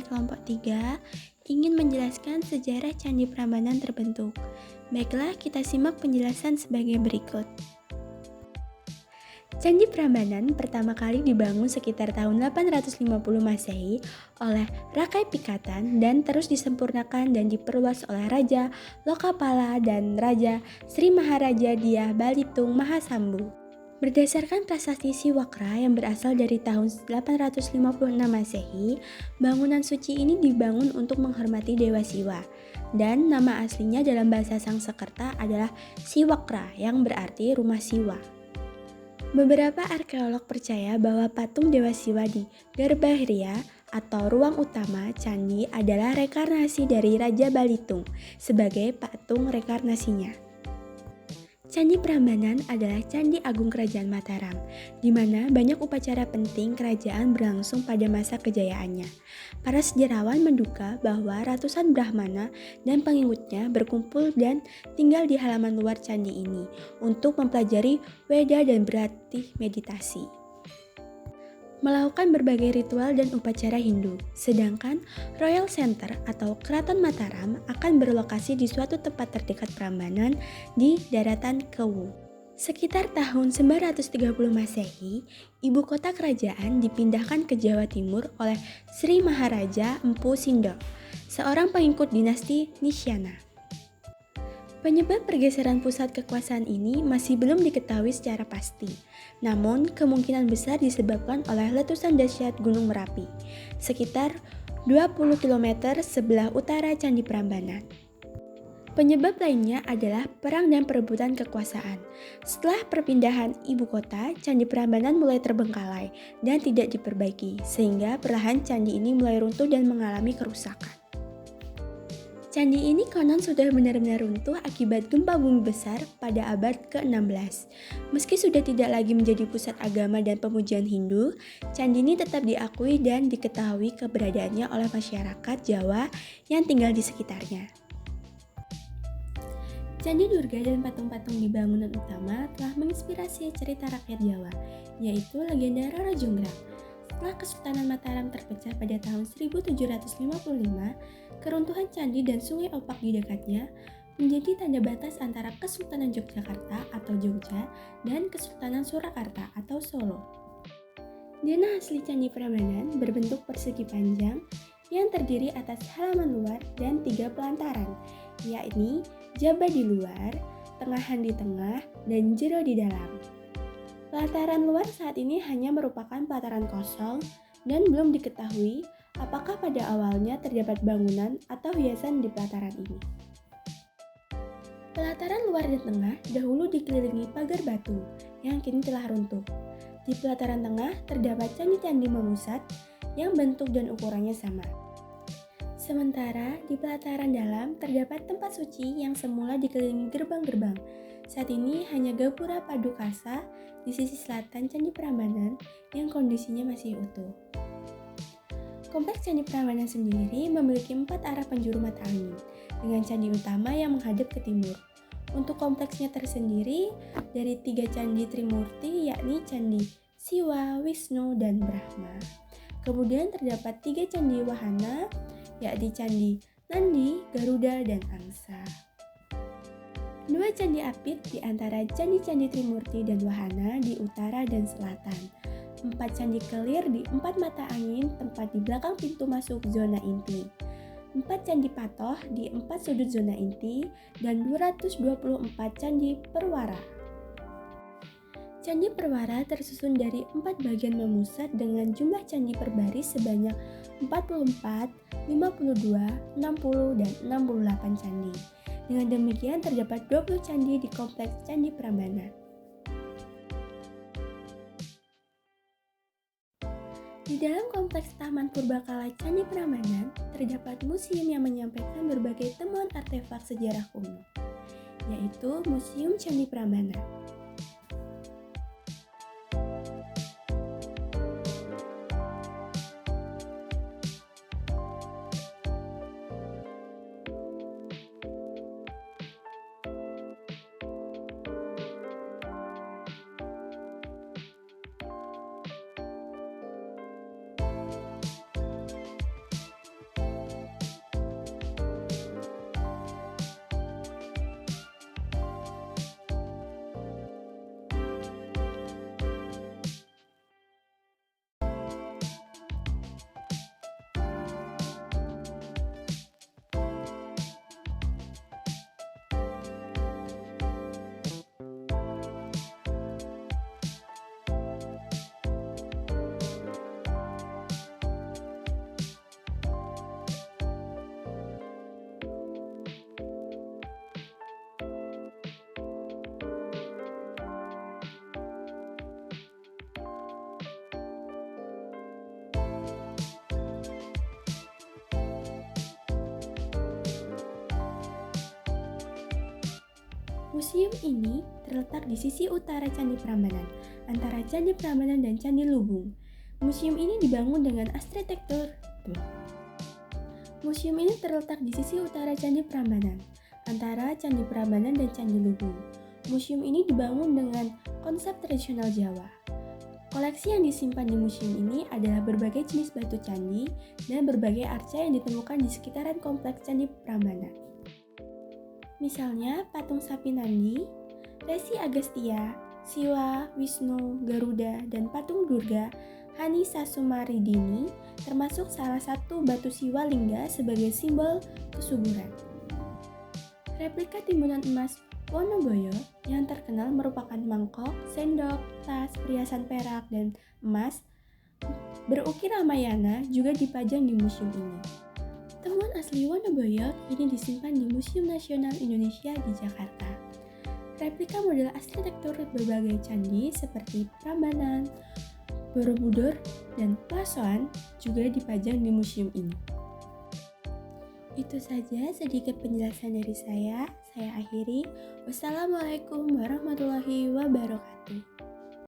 kelompok 3 ingin menjelaskan sejarah Candi Prambanan terbentuk. Baiklah, kita simak penjelasan sebagai berikut. Candi Prambanan pertama kali dibangun sekitar tahun 850 Masehi oleh Rakai Pikatan dan terus disempurnakan dan diperluas oleh Raja Lokapala dan Raja Sri Maharaja Dyah Balitung Mahasambu. Berdasarkan prasasti Siwakra yang berasal dari tahun 856 Masehi, bangunan suci ini dibangun untuk menghormati Dewa Siwa. Dan nama aslinya dalam bahasa Sangsekerta adalah Siwakra yang berarti rumah Siwa. Beberapa arkeolog percaya bahwa patung Dewa Siwa di Garbahriya atau ruang utama candi adalah rekarnasi dari Raja Balitung sebagai patung rekarnasinya. Candi Prambanan adalah candi agung Kerajaan Mataram, di mana banyak upacara penting kerajaan berlangsung pada masa kejayaannya. Para sejarawan menduga bahwa ratusan Brahmana dan pengikutnya berkumpul dan tinggal di halaman luar candi ini untuk mempelajari Weda dan berlatih meditasi, melakukan berbagai ritual dan upacara Hindu. Sedangkan Royal Center atau Keraton Mataram akan berlokasi di suatu tempat terdekat Prambanan di daratan Kewu. Sekitar tahun 930 Masehi, ibu kota kerajaan dipindahkan ke Jawa Timur oleh Sri Maharaja Empu Sindo, seorang pengikut dinasti Nisyana. Penyebab pergeseran pusat kekuasaan ini masih belum diketahui secara pasti, namun kemungkinan besar disebabkan oleh letusan dahsyat Gunung Merapi, sekitar 20 km sebelah utara Candi Prambanan. Penyebab lainnya adalah perang dan perebutan kekuasaan. Setelah perpindahan ibu kota, Candi Prambanan mulai terbengkalai dan tidak diperbaiki, sehingga perlahan candi ini mulai runtuh dan mengalami kerusakan. Candi ini konon sudah benar-benar runtuh akibat gempa bumi besar pada abad ke-16. Meski sudah tidak lagi menjadi pusat agama dan pemujian Hindu, candi ini tetap diakui dan diketahui keberadaannya oleh masyarakat Jawa yang tinggal di sekitarnya. Candi Durga dan patung-patung di bangunan utama telah menginspirasi cerita rakyat Jawa, yaitu legenda Roro Jonggrang. Setelah Kesultanan Mataram terpecah pada tahun 1755, keruntuhan candi dan sungai Opak di dekatnya menjadi tanda batas antara Kesultanan Yogyakarta atau Jogja dan Kesultanan Surakarta atau Solo. Denah asli Candi Prambanan berbentuk persegi panjang yang terdiri atas halaman luar dan 3 pelantaran, yakni jaba di luar, tengahan di tengah, dan jero di dalam. Pelataran luar saat ini hanya merupakan pelataran kosong dan belum diketahui apakah pada awalnya terdapat bangunan atau hiasan di pelataran ini. Pelataran luar dan tengah dahulu dikelilingi pagar batu yang kini telah runtuh. Di pelataran tengah terdapat candi-candi memusat yang bentuk dan ukurannya sama. Sementara di pelataran dalam terdapat tempat suci yang semula dikelilingi gerbang-gerbang. Saat ini hanya gapura Padukasa di sisi selatan Candi Prambanan yang kondisinya masih utuh. Kompleks Candi Prambanan sendiri memiliki 4 arah penjuru mata angin, dengan candi utama yang menghadap ke timur. Untuk kompleksnya tersendiri dari 3 candi Trimurti, yakni Candi Siwa, Wisnu, dan Brahma. Kemudian terdapat 3 candi wahana, yakni Candi Nandi, Garuda, dan Angsa. 2 candi apit di antara candi-candi Trimurti dan Wahana di utara dan selatan. 4 candi kelir di 4 mata angin tempat di belakang pintu masuk zona inti. 4 candi patoh di 4 sudut zona inti dan 224 candi perwara. Candi perwara tersusun dari 4 bagian memusat dengan jumlah candi per baris sebanyak 44, 52, 60, dan 68 candi. Dengan demikian terdapat 20 candi di kompleks Candi Prambanan. Di dalam kompleks Taman Purbakala Candi Prambanan terdapat museum yang menyampaikan berbagai temuan artefak sejarah kuno, yaitu Museum Candi Prambanan. Museum ini terletak di sisi utara Candi Prambanan, antara Candi Prambanan dan Candi Lubung. Museum ini dibangun dengan arsitektur. Museum ini terletak di sisi utara Candi Prambanan, antara Candi Prambanan dan Candi Lubung. Museum ini dibangun dengan konsep tradisional Jawa. Koleksi yang disimpan di museum ini adalah berbagai jenis batu candi dan berbagai arca yang ditemukan di sekitaran kompleks Candi Prambanan. Misalnya patung sapi Nandi, Resi Agastya, Siwa, Wisnu, Garuda, dan patung Durga Hani Sasumaridini termasuk salah satu batu Siwa Lingga sebagai simbol kesuburan. Replika timbunan emas Wonoboyo yang terkenal merupakan mangkok, sendok, tas, perhiasan perak, dan emas berukir Ramayana juga dipajang di museum ini. Temuan asli Wonoboyo kini disimpan di Museum Nasional Indonesia di Jakarta. Replika model arsitektur berbagai candi seperti Prambanan, Borobudur, dan Pasewan juga dipajang di museum ini. Itu saja sedikit penjelasan dari saya akhiri. Wassalamualaikum warahmatullahi wabarakatuh.